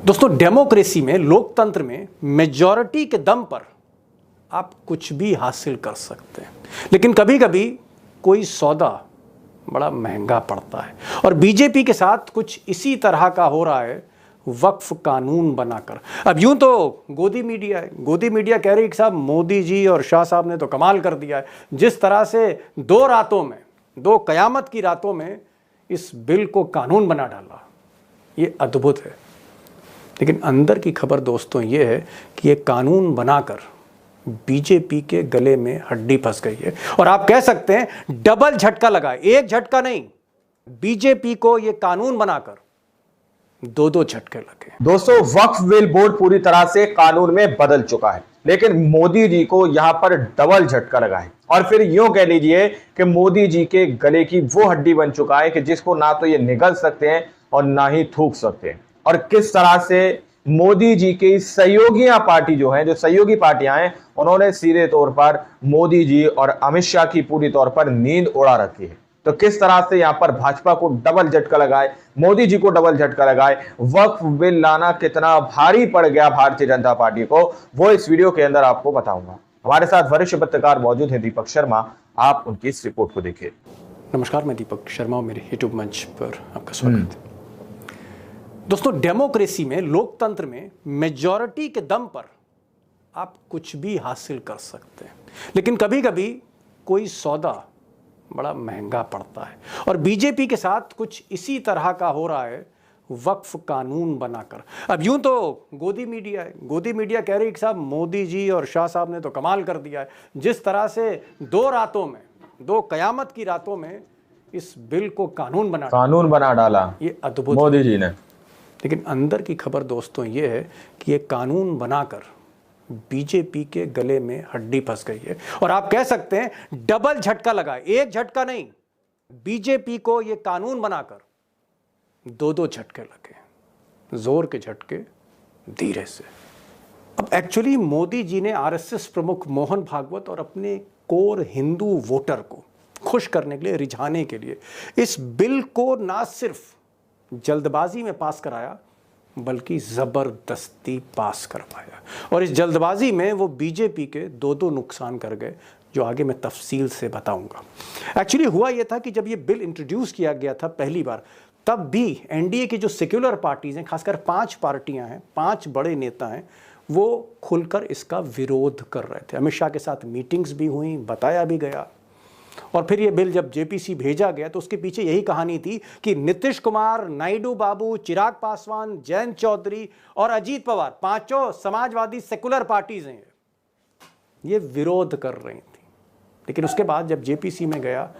दोस्तों, डेमोक्रेसी में, लोकतंत्र में मेजॉरिटी के दम पर आप कुछ भी हासिल कर सकते हैं, लेकिन कभी कभी कोई सौदा बड़ा महंगा पड़ता है। और बीजेपी के साथ कुछ इसी तरह का हो रहा है, वक्फ कानून बनाकर। अब यूं तो गोदी मीडिया है, गोदी मीडिया कह रही है कि साहब मोदी जी और शाह साहब ने तो कमाल कर दिया है, जिस तरह से 2 रातों में, 2 कयामत की रातों में इस बिल को कानून बना डाला, ये अद्भुत है। लेकिन अंदर की खबर दोस्तों ये है कि ये कानून बनाकर बीजेपी के गले में हड्डी फंस गई है, और आप कह सकते हैं डबल झटका लगा है। एक झटका नहीं, बीजेपी को ये कानून बनाकर 2-2 झटके लगे। दोस्तों, वक्फ बिल बोर्ड पूरी तरह से कानून में बदल चुका है, लेकिन मोदी जी को यहां पर डबल झटका लगा है। और फिर यूं कह लीजिए कि मोदी जी के गले की वो हड्डी बन चुका है कि जिसको ना तो ये निगल सकते हैं और ना ही थूक सकते हैं। और किस तरह से मोदी जी की सहयोगियां पार्टी जो है, जो सहयोगी पार्टियां हैं, उन्होंने सीधे तौर पर मोदी जी और अमित शाह की पूरी तौर पर नींद उड़ा रखी है। तो किस तरह से यहां पर भाजपा को डबल झटका लगाए, मोदी जी को डबल झटका लगाए, वक्फ बिल लाना कितना भारी पड़ गया भारतीय जनता पार्टी को, वो इस वीडियो के अंदर आपको बताऊंगा। हमारे साथ वरिष्ठ पत्रकार मौजूद हैं, दीपक शर्मा। आप उनकी इस रिपोर्ट को देखिए। नमस्कार, मैं दीपक शर्मा और मेरे यूट्यूब मंच पर आपका स्वागत है। दोस्तों, डेमोक्रेसी में, लोकतंत्र में मेजॉरिटी के दम पर आप कुछ भी हासिल कर सकते हैं, लेकिन कभी कभी कोई सौदा बड़ा महंगा पड़ता है। और बीजेपी के साथ कुछ इसी तरह का हो रहा है, वक्फ कानून बनाकर। अब यूं तो गोदी मीडिया है, गोदी मीडिया कह रही है कि साहब मोदी जी और शाह साहब ने तो कमाल कर दिया है, जिस तरह से 2 रातों में, 2 कयामत की रातों में इस बिल को कानून बना डाला, ये अद्भुत मोदी जी ने। लेकिन अंदर की खबर दोस्तों ये है कि ये कानून बनाकर बीजेपी के गले में हड्डी फंस गई है, और आप कह सकते हैं डबल झटका लगा है। एक झटका नहीं, बीजेपी को ये कानून बनाकर 2-2 झटके लगे, जोर के झटके, धीरे से। अब एक्चुअली मोदी जी ने आरएसएस प्रमुख मोहन भागवत और अपने कोर हिंदू वोटर को खुश करने के लिए, रिझाने के लिए इस बिल को ना सिर्फ जल्दबाजी में पास कराया, बल्कि जबरदस्ती पास करवाया। और इस जल्दबाजी में वो बीजेपी के 2-2 नुकसान कर गए, जो आगे मैं तफसील से बताऊंगा। एक्चुअली हुआ यह था कि जब ये बिल इंट्रोड्यूस किया गया था पहली बार, तब भी एनडीए की जो सेक्युलर पार्टीज हैं, खासकर 5 पार्टियां हैं, 5 बड़े नेता हैं, वो खुलकर इसका विरोध कर रहे थे। अमित शाह के साथ मीटिंग्स भी हुई, बताया भी गया। और फिर ये बिल जब जेपीसी भेजा गया तो उसके पीछे यही कहानी थी कि नीतीश कुमार, नायडू बाबू, चिराग पासवान, जयंत चौधरी और अजीत पवार, 5 समाजवादी सेकुलर पार्टीज हैं, ये विरोध कर रही थी। लेकिन उसके बाद जब जेपीसी में गया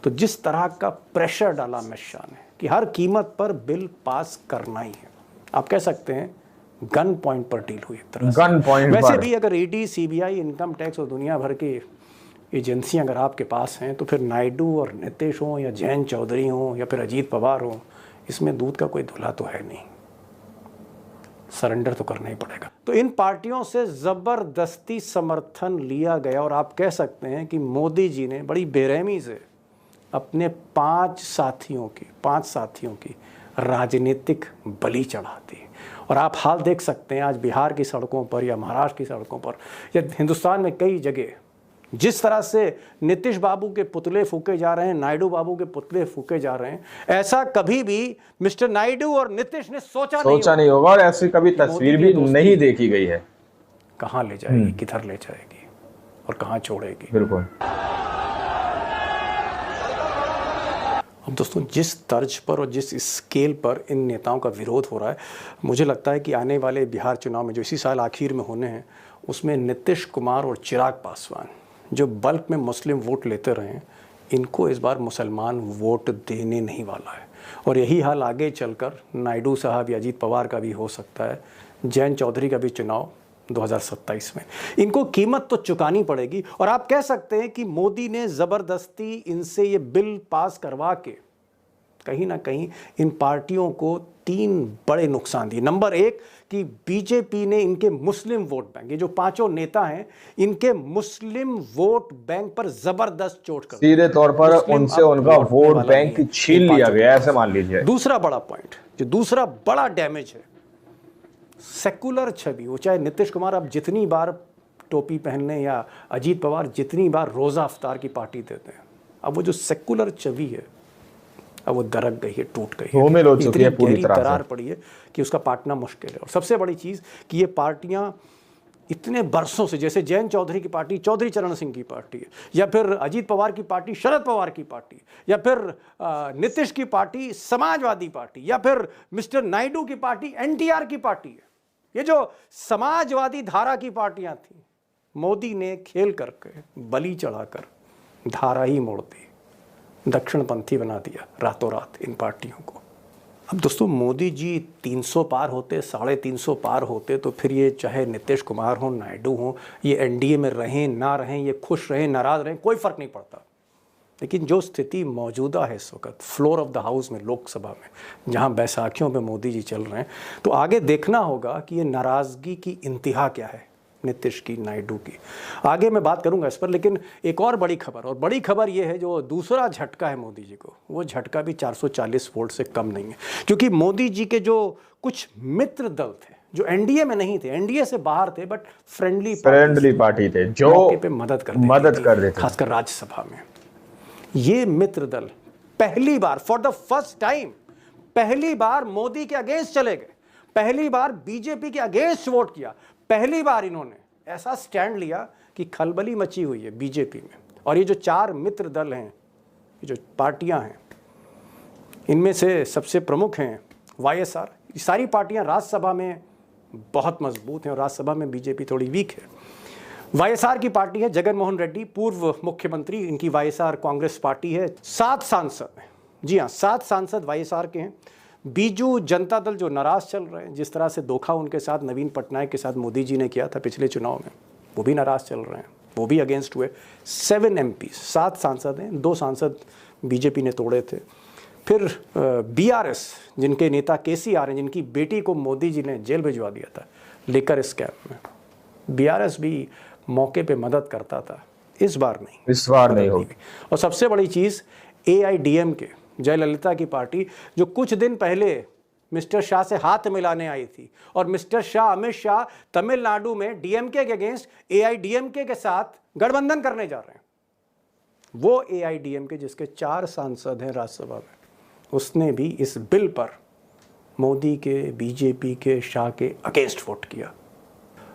तो जिस तरह का प्रेशर डाला अमित शाह ने कि हर कीमत पर बिल पास करना ही है, आप कह सकते हैं गन पॉइंट पर डील हुई एक तरह से। गन पॉइंट वैसे भी अगर ईडी, सीबीआई, इनकम टैक्स और दुनिया भर की एजेंसियां अगर आपके पास हैं, तो फिर नायडू और नीतीश हों या जयंत चौधरी हों या फिर अजीत पवार हों, इसमें दूध का कोई धुला तो है नहीं, सरेंडर तो करना ही पड़ेगा। तो इन पार्टियों से ज़बरदस्ती समर्थन लिया गया, और आप कह सकते हैं कि मोदी जी ने बड़ी बेरहमी से अपने 5 साथियों की राजनीतिक बलि चढ़ा दी। और आप हाल देख सकते हैं आज बिहार की सड़कों पर या महाराष्ट्र की सड़कों पर या हिंदुस्तान में कई जगह जिस तरह से नीतीश बाबू के पुतले फूके जा रहे हैं, नायडू बाबू के पुतले फूके जा रहे हैं, ऐसा कभी भी मिस्टर नायडू और नीतीश ने सोचा नहीं होगा, और ऐसी कभी तस्वीर भी नहीं देखी गई है। कहां ले जाएगी, किधर ले जाएगी और कहां छोड़ेगी। बिल्कुल। अब दोस्तों, जिस तर्ज पर और जिस स्केल पर इन नेताओं का विरोध हो रहा है, मुझे लगता है कि आने वाले बिहार चुनाव में जो इसी साल आखिर में होने हैं, उसमें नीतीश कुमार और चिराग पासवान जो बल्क में मुस्लिम वोट लेते रहे, इनको इस बार मुसलमान वोट देने नहीं वाला है। और यही हाल आगे चलकर नायडू साहब या अजीत पवार का भी हो सकता है, जयंत चौधरी का भी चुनाव 2027 में। इनको कीमत तो चुकानी पड़ेगी। और आप कह सकते हैं कि मोदी ने ज़बरदस्ती इनसे ये बिल पास करवा के कहीं ना कहीं इन पार्टियों को 3 बड़े नुकसान दिए। नंबर 1 कि बीजेपी ने इनके मुस्लिम वोट बैंक, ये जो 5 नेता हैं, इनके मुस्लिम वोट बैंक पर जबरदस्त चोट कर, सीधे तौर पर उनसे उनका वोट बैंक छीन लिया गया, ऐसे मान लीजिए। दूसरा बड़ा पॉइंट, जो दूसरा बड़ा डैमेज है, सेकुलर छवि, वो चाहे नीतीश कुमार अब जितनी बार टोपी पहनने या अजीत पवार जितनी बार रोज़ा अफ्तार की पार्टी देते हैं, अब वो जो सेकुलर छवि है अब वो दरक गई है, टूट गई है, धूमिल हो चुकी है पूरी तरह से। दरार पड़ी है कि उसका पाटना मुश्किल है। और सबसे बड़ी चीज़ कि ये पार्टियां इतने बरसों से, जैसे जयंत चौधरी की पार्टी चौधरी चरण सिंह की पार्टी है, या फिर अजीत पवार की पार्टी शरद पवार की पार्टी, या फिर नीतीश की पार्टी समाजवादी पार्टी, या फिर मिस्टर नायडू की पार्टी एनटीआर की पार्टी है, ये जो समाजवादी धारा की पार्टियां थी, मोदी ने खेल करके बलि चढ़ाकर धारा ही मोड़ दी, दक्षिणपंथी बना दिया रातों रात इन पार्टियों को। अब दोस्तों मोदी जी 300 पार होते, 350 पार होते, तो फिर ये चाहे नीतीश कुमार हो, नायडू हो, ये एनडीए में रहें ना रहें, ये खुश रहें नाराज रहें, कोई फर्क नहीं पड़ता। लेकिन जो स्थिति मौजूदा है इस वक्त फ्लोर ऑफ द हाउस में, लोकसभा में, जहां बैसाखियों पे मोदी जी चल रहे हैं, तो आगे देखना होगा कि ये नाराज़गी की इंतहा क्या है नीतीश की, नायडू की। आगे मैं बात करूंगा इस पर, लेकिन एक और बड़ी खबर, और बड़ी खबर ये है जो दूसरा झटका है मोदी जी को, वो झटका भी 440 वोट से कम नहीं है। क्योंकि मोदी जी के जो कुछ मित्र दल थे जो एनडीए में नहीं थे, एनडीए से बाहर थे, बट फ्रेंडली पार्टी थे जो मौके पे मदद कर रहे थे, खासकर राज्यसभा में। ये मित्र दल पहली बार, फॉर द फर्स्ट टाइम, पहली बार मोदी के अगेंस्ट चले गए, पहली बार बीजेपी के अगेंस्ट वोट किया, पहली बार इन्होंने ऐसा स्टैंड लिया कि खलबली मची हुई है बीजेपी में। और ये जो 4 मित्र दल हैं, ये जो पार्टियां हैं, इनमें से सबसे प्रमुख हैं वाईएसआर। ये सारी पार्टियां राज्यसभा में बहुत मजबूत हैं और राज्यसभा में बीजेपी थोड़ी वीक है। वाईएसआर की पार्टी है जगन मोहन रेड्डी, पूर्व मुख्यमंत्री, इनकी वाईएसआर कांग्रेस पार्टी है। 7 सांसद हैं, जी हाँ 7 सांसद वाईएसआर के हैं। बीजू जनता दल जो नाराज चल रहे हैं, जिस तरह से धोखा उनके साथ नवीन पटनायक के साथ मोदी जी ने किया था पिछले चुनाव में, वो भी नाराज चल रहे हैं, वो भी अगेंस्ट हुए। 7 MP, 7 सांसद हैं, 2 सांसद बीजेपी ने तोड़े थे। फिर बीआरएस, जिनके नेता केसीआर हैं, जिनकी बेटी को मोदी जी ने जेल भिजवा दिया था लेकर स्कैम में, बीआरएस भी मौके पे मदद करता था, इस बार नहीं होगी। और सबसे बड़ी चीज़ AIDMK, जयललिता की पार्टी, जो कुछ दिन पहले मिस्टर शाह से हाथ मिलाने आई थी, और मिस्टर शाह, अमित शाह तमिलनाडु में DMK के अगेंस्ट AIDMK के साथ गठबंधन करने जा रहे हैं। वो AIDMK जिसके 4 सांसद हैं राज्यसभा में, उसने भी इस बिल पर मोदी के, बीजेपी के, शाह के अगेंस्ट वोट किया।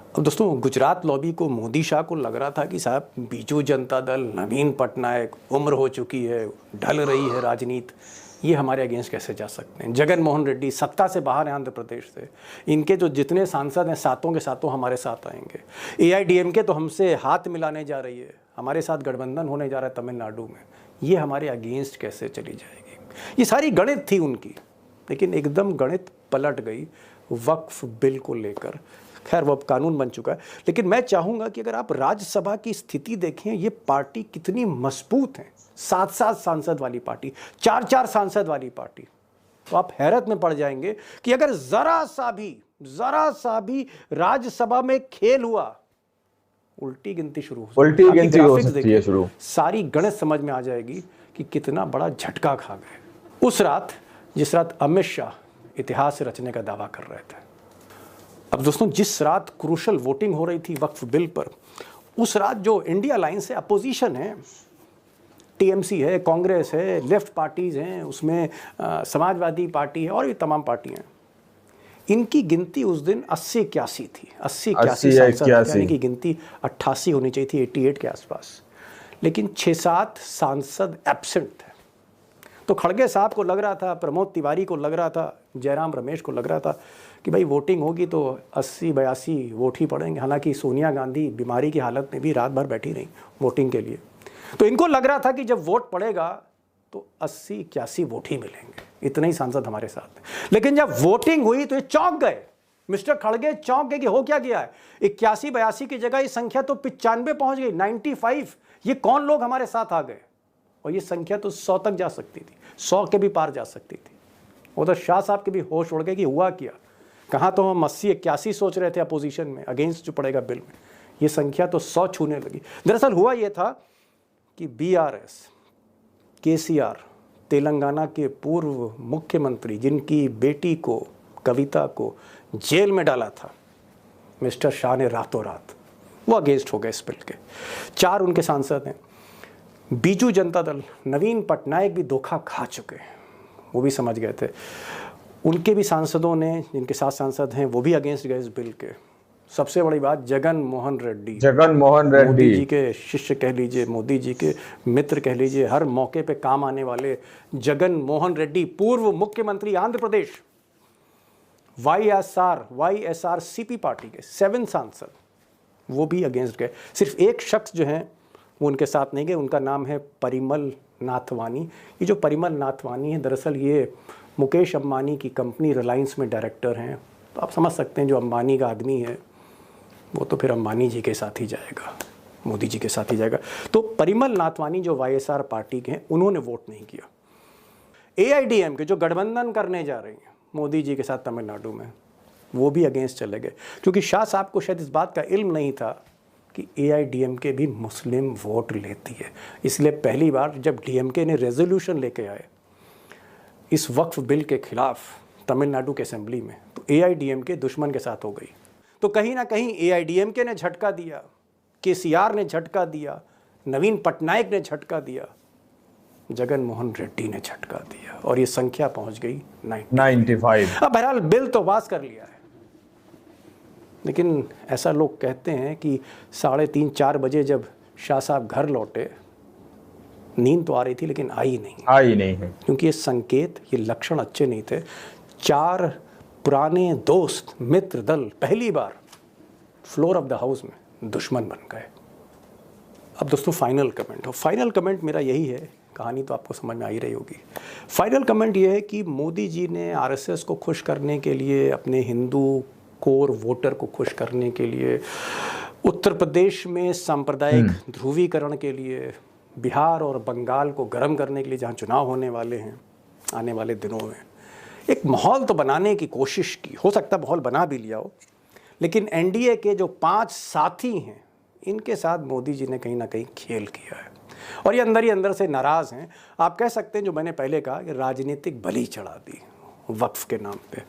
अब दोस्तों गुजरात लॉबी को, मोदी शाह को लग रहा था कि साहब बीजू जनता दल, नवीन पटनायक, उम्र हो चुकी है, ढल रही है राजनीति, ये हमारे अगेंस्ट कैसे जा सकते हैं। जगन मोहन रेड्डी सत्ता से बाहर हैं आंध्र प्रदेश से, इनके जो जितने सांसद हैं 7 के 7 हमारे साथ आएंगे। AIDMK तो हमसे हाथ मिलाने जा रही है, हमारे साथ गठबंधन होने जा रहा है तमिलनाडु में, ये हमारे अगेंस्ट कैसे चली जाएगी। ये सारी गणित थी उनकी, लेकिन एकदम गणित पलट गई वक्फ बिल को लेकर। खैर वो अब कानून बन चुका है, लेकिन मैं चाहूँगा कि अगर आप राज्यसभा की स्थिति देखें, ये पार्टी कितनी मजबूत है। 7 सांसद वाली पार्टी, 4 सांसद वाली पार्टी, तो आप हैरत में पड़ जाएंगे कि अगर जरा सा भी राज्यसभा में खेल हुआ, उल्टी गिनती शुरू हो सकती है शुरू। सारी गणित समझ में आ जाएगी कि कितना बड़ा झटका खा गए उस रात, जिस रात अमित शाह इतिहास रचने का दावा कर रहे थे। अब दोस्तों जिस रात क्रूशल वोटिंग हो रही थी वक्फ बिल पर, उस रात जो इंडिया लाइन से अपोजिशन है, TMC है, कांग्रेस है, लेफ्ट पार्टीज़ हैं, उसमें समाजवादी पार्टी है और भी तमाम पार्टियां, इनकी गिनती उस दिन 80-81 थी। 80-81 सांसद की गिनती 88 होनी चाहिए थी, 88 के आसपास, लेकिन 6-7 सांसद एब्सेंट थे। तो खड़गे साहब को लग रहा था, प्रमोद तिवारी को लग रहा था, जयराम रमेश को लग रहा था कि भाई वोटिंग होगी तो 80-82 वोट ही पड़ेंगे। हालांकि सोनिया गांधी बीमारी की हालत में भी रात भर बैठी रही वोटिंग के लिए, तो इनको लग रहा था कि जब वोट पड़ेगा तो 80-81 वोट ही मिलेंगे, इतने ही सांसद हमारे साथ हैं। लेकिन जब वोटिंग हुई तो ये चौंक गए, मिस्टर खड़गे चौंक गए कि हो क्या गया है। 81-82 की जगह ये संख्या तो 95 पहुंच गई, 95। ये कौन लोग हमारे साथ आ गए, और ये संख्या तो 100 तक जा सकती थी, 100 के भी पार जा सकती थी। उधर शाह साहब के भी होश उड़ गए कि हुआ क्या, कहाँ तो हम 80-81 सोच रहे थे अपोजिशन में, अगेंस्ट जो पड़ेगा बिल में, ये संख्या तो 100 छूने लगी। दरअसल हुआ ये था कि BRS, KCR, तेलंगाना के पूर्व मुख्यमंत्री, जिनकी बेटी को, कविता को जेल में डाला था मिस्टर शाह ने रातों रात, वो अगेंस्ट हो गए इस बिल के। 4 उनके सांसद हैं। बीजू जनता दल, नवीन पटनायक भी धोखा खा चुके हैं, वो भी समझ गए थे। उनके भी सांसदों ने, जिनके 7 सांसद हैं, वो भी अगेंस्ट गए इस बिल के। सबसे बड़ी बात, जगन मोहन रेड्डी मोदी जी के शिष्य कह लीजिए, मोदी जी के मित्र कह लीजिए, हर मौके पे काम आने वाले जगन मोहन रेड्डी, पूर्व मुख्यमंत्री आंध्र प्रदेश, YSRCP पार्टी के 7 सांसद, वो भी अगेंस्ट गए। सिर्फ एक शख्स जो है वो उनके साथ नहीं गए, उनका नाम है परिमल नाथवानी। ये जो परिमल नाथवानी है, दरअसल ये मुकेश अंबानी की कंपनी रिलायंस में डायरेक्टर हैं। तो आप समझ सकते हैं जो अंबानी का आदमी है वो तो फिर अंबानी जी के साथ ही जाएगा, मोदी जी के साथ ही जाएगा। तो परिमल नाथवानी जो YSR पार्टी के हैं, उन्होंने वोट नहीं किया। AIDMK जो गठबंधन करने जा रही हैं मोदी जी के साथ तमिलनाडु में, वो भी अगेंस्ट चले गए, क्योंकि शाह साहब को शायद इस बात का इल्म नहीं था कि AIDMK भी मुस्लिम वोट लेती है। इसलिए पहली बार जब DMK ने रेजोल्यूशन लेके आए इस वक्फ बिल के खिलाफ तमिलनाडु के असेंबली में, तो AIDMK दुश्मन के साथ हो गई। तो कहीं ना कहीं AIDMK ने झटका दिया, KCR ने झटका दिया, नवीन पटनायक ने झटका दिया, जगन मोहन रेड्डी ने झटका दिया, और ये संख्या पहुंच गई 95। अब बहरहाल बिल तो पास कर लिया है, लेकिन ऐसा लोग कहते हैं कि 3:30-4 बजे जब शाह साहब घर लौटे, नींद तो आ रही थी लेकिन आई नहीं है, क्योंकि ये संकेत, ये लक्षण अच्छे नहीं थे। 4 पुराने दोस्त मित्र दल पहली बार फ्लोर ऑफ द हाउस में दुश्मन बन गए। अब दोस्तों फाइनल कमेंट मेरा यही है, कहानी तो आपको समझ में आ ही रही होगी। फाइनल कमेंट ये है कि मोदी जी ने RSS को खुश करने के लिए, अपने हिंदू कोर वोटर को खुश करने के लिए, उत्तर प्रदेश में सांप्रदायिक ध्रुवीकरण के लिए, बिहार और बंगाल को गर्म करने के लिए, जहाँ चुनाव होने वाले हैं आने वाले दिनों में, एक माहौल तो बनाने की कोशिश की। हो सकता है माहौल बना भी लिया हो, लेकिन NDA के जो 5 साथी हैं, इनके साथ मोदी जी ने कहीं ना कहीं खेल किया है, और ये अंदर ही अंदर से नाराज़ हैं। आप कह सकते हैं, जो मैंने पहले कहा, कि राजनीतिक बलि चढ़ा दी वक्फ के नाम पे।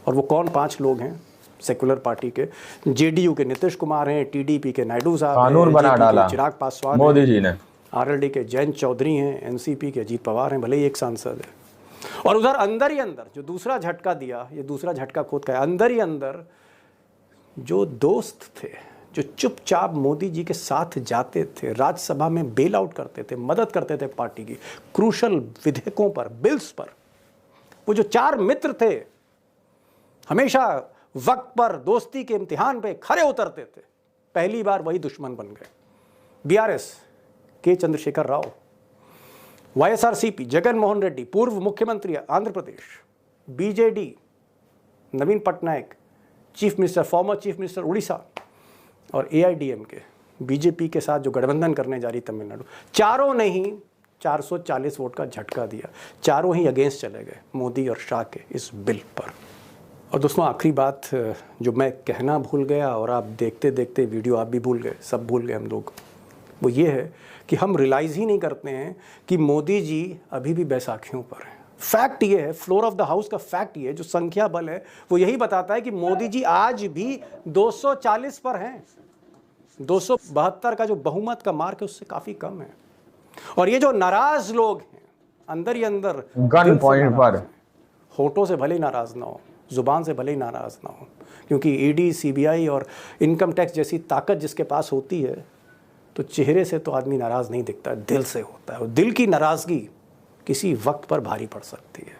और वो कौन 5 लोग हैं? सेकुलर पार्टी के, JDU के नीतीश कुमार हैं, TDP के नायडू साहब, कानून बना डाला चिराग पासवान मोदी जी ने, RLD के जयंत चौधरी हैं, NCP के अजीत पवार हैं, भले ही एक सांसद है। और उधर अंदर ही अंदर जो दूसरा झटका दिया, ये दूसरा झटका खुद का है, अंदर ही अंदर जो दोस्त थे, जो चुपचाप मोदी जी के साथ जाते थे, राज्यसभा में बेल आउट करते थे, मदद करते थे पार्टी की क्रूशल विधेयकों पर, बिल्स पर, वो जो 4 मित्र थे, हमेशा वक्त पर दोस्ती के इम्तिहान पे खरे उतरते थे, पहली बार वही दुश्मन बन गए। BRS के चंद्रशेखर राव, YSRCP जगन मोहन रेड्डी, पूर्व मुख्यमंत्री Andhra Pradesh, BJD Naveen Patnaik, former chief minister Orissa, और AIDMK BJP के साथ जो गठबंधन करने जा रही तमिलनाडु, चारों ने ही 440 वोट का झटका दिया। चारों ही अगेंस्ट चले गए मोदी और शाह के इस बिल पर। और दोस्तों, आखिरी बात जो मैं कहना भूल गया, और आप देखते देखते वीडियो आप भी भूल गए, सब भूल गए हम लोग, वो ये है कि हम रियलाइज़ ही नहीं करते हैं कि मोदी जी अभी भी बैसाखियों पर हैं। फैक्ट ये है, फ्लोर ऑफ द हाउस का फैक्ट ये है, जो संख्या बल है वो यही बताता है कि मोदी जी आज भी 240 पर हैं। 272 का जो बहुमत का मार्क है उससे काफ़ी कम है। और ये जो नाराज लोग हैं, अंदर ही अंदर गन पॉइंट पर, होठों से भले ही नाराज ना हो, जुबान से भले ही नाराज ना हो, क्योंकि ED CBI और इनकम टैक्स जैसी ताकत जिसके पास होती है, तो चेहरे से तो आदमी नाराज़ नहीं दिखता, दिल से होता है। और दिल की नाराज़गी किसी वक्त पर भारी पड़ सकती है।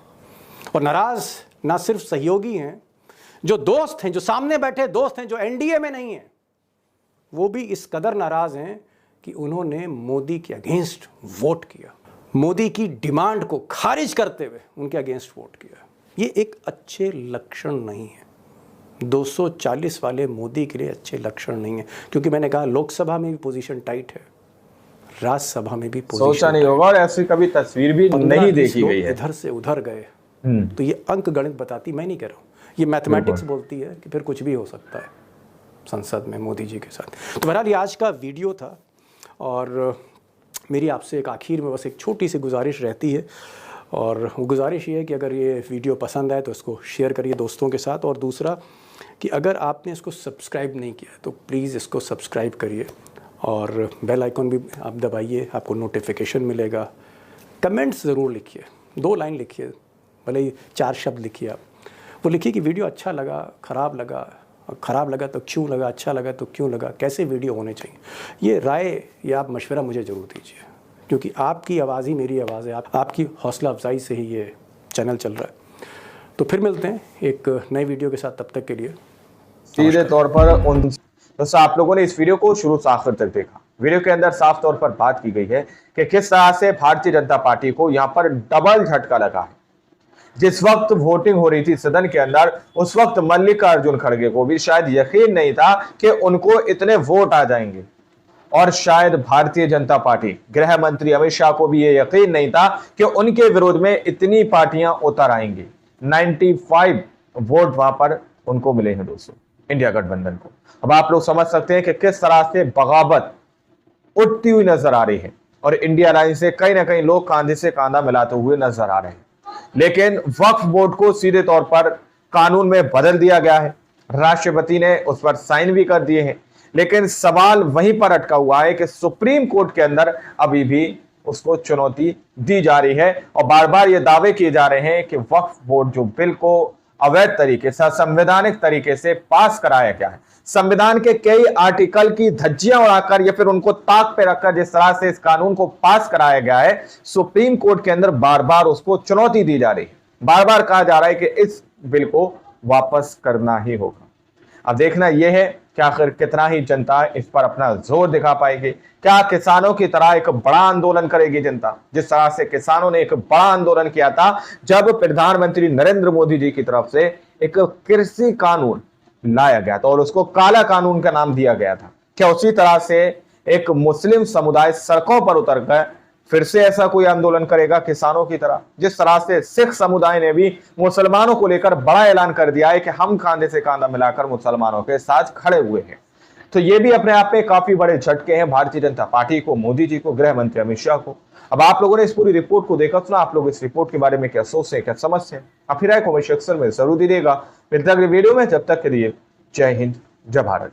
और नाराज़ ना सिर्फ सहयोगी हैं, जो दोस्त हैं, जो सामने बैठे दोस्त हैं, जो NDA में नहीं हैं, वो भी इस कदर नाराज़ हैं कि उन्होंने मोदी के अगेंस्ट वोट किया, मोदी की डिमांड को खारिज करते हुए उनके अगेंस्ट वोट किया। ये एक अच्छे लक्षण नहीं है। 240 वाले मोदी के लिए अच्छे लक्षण नहीं है, क्योंकि मैंने कहा लोकसभा में भी पोजीशन टाइट है, राज्यसभा में भी पोजीशन सोचा नहीं होगा, और ऐसी कभी तस्वीर भी नहीं देखी गई है। इधर से उधर गए, तो ये अंक गणित बताती, मैं नहीं कह रहा हूँ, ये मैथमेटिक्स बोलती है कि फिर कुछ भी हो सकता है संसद में मोदी जी के साथ। तो बहरहाल ये आज का वीडियो था, और मेरी आपसे एक आखिर में बस एक छोटी सी गुजारिश रहती है, और वो गुजारिश ये है कि अगर ये वीडियो पसंद आए तो इसको शेयर करिए दोस्तों के साथ। और दूसरा, कि अगर आपने इसको सब्सक्राइब नहीं किया तो प्लीज़ इसको सब्सक्राइब करिए और बेल आइकॉन भी आप दबाइए, आपको नोटिफिकेशन मिलेगा। कमेंट्स ज़रूर लिखिए, 2 लाइन लिखिए, भले ही 4 शब्द लिखिए आप। वो लिखिए कि वीडियो अच्छा लगा, ख़राब लगा तो क्यों लगा, अच्छा लगा तो क्यों लगा, कैसे वीडियो होने चाहिए। ये राय या आप मशवरा मुझे ज़रूर दीजिए, क्योंकि आपकी आवाज़ ही मेरी आवाज़ है। आपकी हौसला अफजाई से ही ये चैनल चल रहा है। तो फिर मिलते हैं एक नए वीडियो के साथ, तब तक के लिए सीधे तौर पर दोस्तों आप लोगों ने इस वीडियो को शुरू से आखिर तक देखा। वीडियो के अंदर साफ तौर पर बात की गई है कि किस तरह से भारतीय जनता पार्टी को यहां पर डबल झटका लगा है। जिस वक्त वोटिंग हो रही थी सदन के अंदर, उस वक्त मल्लिकार्जुन खड़गे को भी शायद यकीन नहीं था कि उनको इतने वोट आ जाएंगे, और शायद भारतीय जनता पार्टी गृह मंत्री अमित शाह को भी यह यकीन नहीं था कि उनके विरोध में इतनी पार्टियां उतर आएंगी। 95 वोट वहां पर उनको मिले हैं दोस्तों, इंडिया गठबंधन को। अब आप लोग समझ सकते हैं कि किस तरह से बगावत उठती हुई नजर आ रही है, और इंडिया लाइन से कहीं ना कहीं लोग कांधे से कांधा मिलाते हुए नजर आ रहे हैं। लेकिन वक्फ बोर्ड को सीधे तौर पर कानून में बदल दिया गया है, राष्ट्रपति ने उस पर साइन भी कर दिए हैं। लेकिन सवाल वहीं पर अटका हुआ है कि सुप्रीम कोर्ट के अंदर अभी भी उसको चुनौती दी जा रही है, और बार बार ये दावे किए जा रहे हैं कि वक्फ बोर्ड जो बिल को अवैध तरीके से, संवैधानिक तरीके से पास कराया गया है, संविधान के कई आर्टिकल की धज्जियां उड़ाकर या फिर उनको ताक पे रखकर जिस तरह से इस कानून को पास कराया गया है, सुप्रीम कोर्ट के अंदर बार बार उसको चुनौती दी जा रही है। बार बार कहा जा रहा है कि इस बिल को वापस करना ही होगा। अब देखना यह है कि आखिर कितना ही जनता इस पर अपना जोर दिखा पाएगी। क्या किसानों की तरह एक बड़ा आंदोलन करेगी जनता, जिस तरह से किसानों ने एक बड़ा आंदोलन किया था जब प्रधानमंत्री नरेंद्र मोदी जी की तरफ से एक कृषि कानून लाया गया था और उसको काला कानून का नाम दिया गया था। क्या उसी तरह से एक मुस्लिम समुदाय सड़कों पर उतर कर फिर से ऐसा कोई आंदोलन करेगा किसानों की तरह? जिस तरह से सिख समुदाय ने भी मुसलमानों को लेकर बड़ा ऐलान कर दिया है कि हम कांधे से कांधा मिलाकर मुसलमानों के साथ खड़े हुए हैं। तो ये भी अपने आप में काफी बड़े झटके हैं भारतीय जनता पार्टी को, मोदी जी को, गृह मंत्री अमित शाह को। अब आप लोगों ने इस पूरी रिपोर्ट को देखा, सुना, आप लोग इस रिपोर्ट के बारे में क्या सोचते हैं, क्या समझते हैं? आप फिर राय कमेंट सेक्शन में जरूर दीजिएगा। मिलते हैं अगले वीडियो में, जब तक के लिए जय हिंद, जय भारत।